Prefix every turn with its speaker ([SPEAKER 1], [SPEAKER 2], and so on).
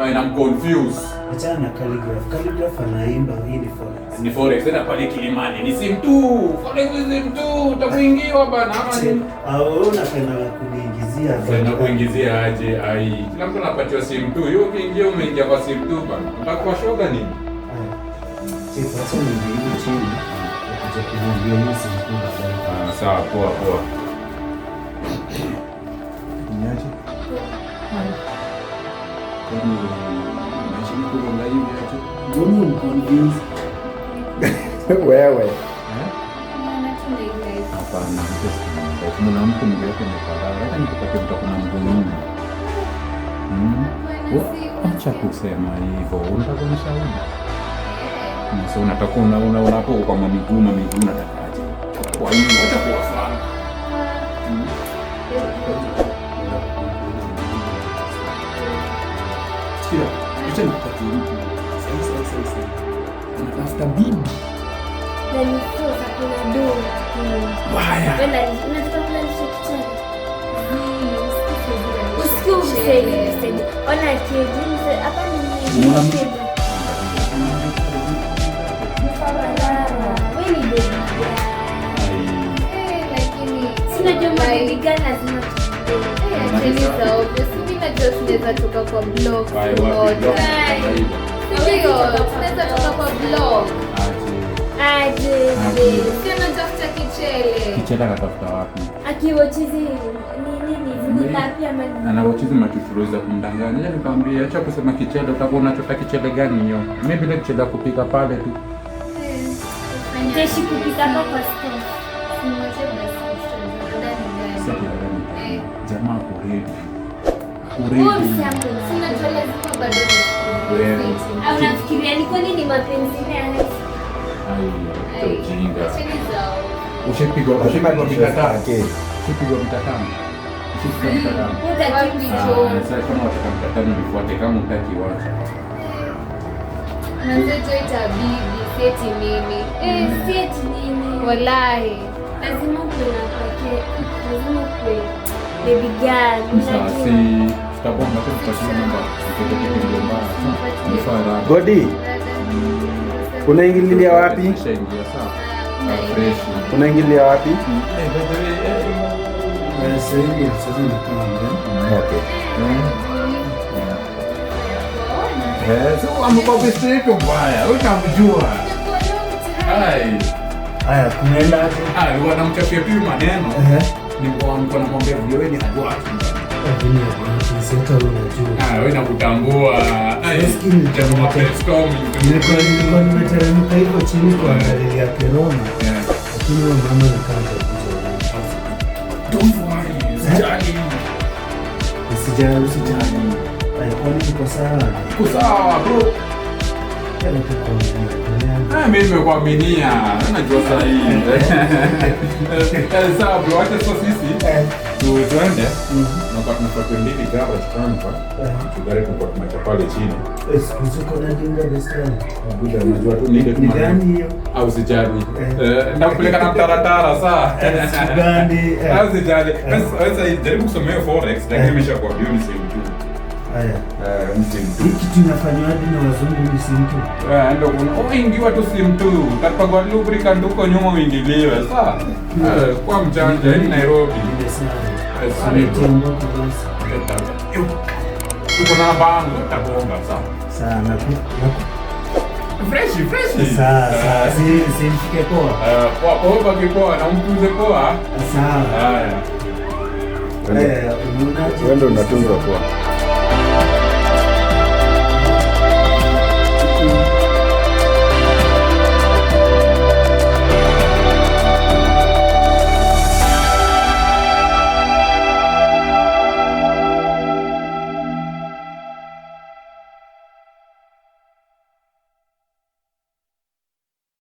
[SPEAKER 1] I'm confused.
[SPEAKER 2] Achana na Calligraph. Calligraph anaimba hii ni forex.
[SPEAKER 1] Ni forex tena pale Kilimani. Ni sim tu. Forex ni sim tu. Utakuingiwa bana ama nini?
[SPEAKER 2] Unapenda kuniingizia.
[SPEAKER 1] Unapenda kuingizia aje ai. Kila mtu anapatiwa sim tu. Wewe ukiingia umeingia kwa sim tu bana. Utakuwa shoga nini?
[SPEAKER 2] Chief, acha niingie chini. Acha kuongea hiyo sim tu baadaye.
[SPEAKER 1] Sawa, poa.
[SPEAKER 2] Niaje? Mbona unconvince?
[SPEAKER 3] Wewe. Hapana, kuna mtu mwingine mparara. Hata nikipata mtu kuna mtu mwingine. Acha kusema hivyo. Unataka kunishauri? Sasa unataka unapo kwa miguu natakaje? Kwa hiyo acha kuwafanya.
[SPEAKER 2] Sikia, acha nikupatie mtu. Sasa. Unatafuta bibi.
[SPEAKER 4] Na ni sasa kuna do.
[SPEAKER 2] Baya.
[SPEAKER 4] Wenda unataka kula kichele. Usikie. Ona kiejini hapa ni mimi. Wewe ni baby. Lakini sina jambo ligani lazima tunaweza toka kwa blog. Tunaweza toka kwa blog. Aje. Sina tafuta kichele.
[SPEAKER 3] Kichele anatafuta wapi?
[SPEAKER 4] Akiwachizi nini ngapi ama
[SPEAKER 3] anawachizi machuchuro za kumdanganya. Nikamwambia acha kusema kichele, utakuwa unachota kichele gani hiyo? Mimi bila kichele kupika pale tu.
[SPEAKER 4] Jeshi kupika hapa kwa store.
[SPEAKER 3] Jamaa kuredi.
[SPEAKER 4] Sina jole zima bado. Au nafikiria ni kwa nini mapenzi haya?
[SPEAKER 3] Ai, ujinga.
[SPEAKER 1] Ushapigwa mitata.
[SPEAKER 3] Sasa kama wataka mtatano nifuate, kama utaki wacha.
[SPEAKER 4] Mwanzo itabidi seti mimi. Seti nini? Wallahi. Lazima kuwe baby girl.
[SPEAKER 3] Sasa tutabonga tu kwa namba. Nifara.
[SPEAKER 2] Godi. Unaingililia wapi?
[SPEAKER 3] Nishaingia sawa. Fresh.
[SPEAKER 2] Unaingililia wapi?
[SPEAKER 3] Okay.
[SPEAKER 1] So amekopeseka mbaya. Utamjua.
[SPEAKER 2] Haya, kunaenda aje?
[SPEAKER 1] Wanamchapia pia maneno. Ni kwa namwambia wewe ni adwa. Wewe nakutambua. Jamaa brainstorm.
[SPEAKER 2] Nilikuwa nimeteremka hivyo chini kuangalia Keroma. Lakini huyo mama nikaanza kuja.
[SPEAKER 1] Don't worry.
[SPEAKER 2] Usijali. Kwani tuko sawa?
[SPEAKER 1] Tuko sawa bro. Mimi nimekuaminia. Najua saa hii. Sawa bro, acha sasa sisi tuende na kwa tunafuata ndini garage kwanza. Tugare kwa tumeacha pale chini.
[SPEAKER 2] Uko na dinga restaurant.
[SPEAKER 1] Buda unajua tu nile
[SPEAKER 2] ni gani hiyo?
[SPEAKER 1] Au sijali. Nakupeleka na mtaratara saa.
[SPEAKER 2] Gani?
[SPEAKER 1] Au sijali. Sasa jaribu kusomea forex lakini nimeshakwambia ni same tu.
[SPEAKER 2] Haya.
[SPEAKER 1] Msimu.
[SPEAKER 2] Hiki tunafanywa hadi na wazungu ni simu tu.
[SPEAKER 1] Ndio kuna ingiwa tu simu tu. Kapagwa lubricant huko nyuma uingiliwe. Sawa. Kwa mjanja hii Nairobi.
[SPEAKER 2] Ndio sana.
[SPEAKER 1] Uko na bango tabonga sawa.
[SPEAKER 2] Sana
[SPEAKER 1] fresh.
[SPEAKER 2] Sawa. Simfike poa.
[SPEAKER 1] Poa kipoa na mpuze poa.
[SPEAKER 2] Sawa.
[SPEAKER 1] Haya.
[SPEAKER 2] Unaonaje?
[SPEAKER 3] Wewe ndo unatunza poa.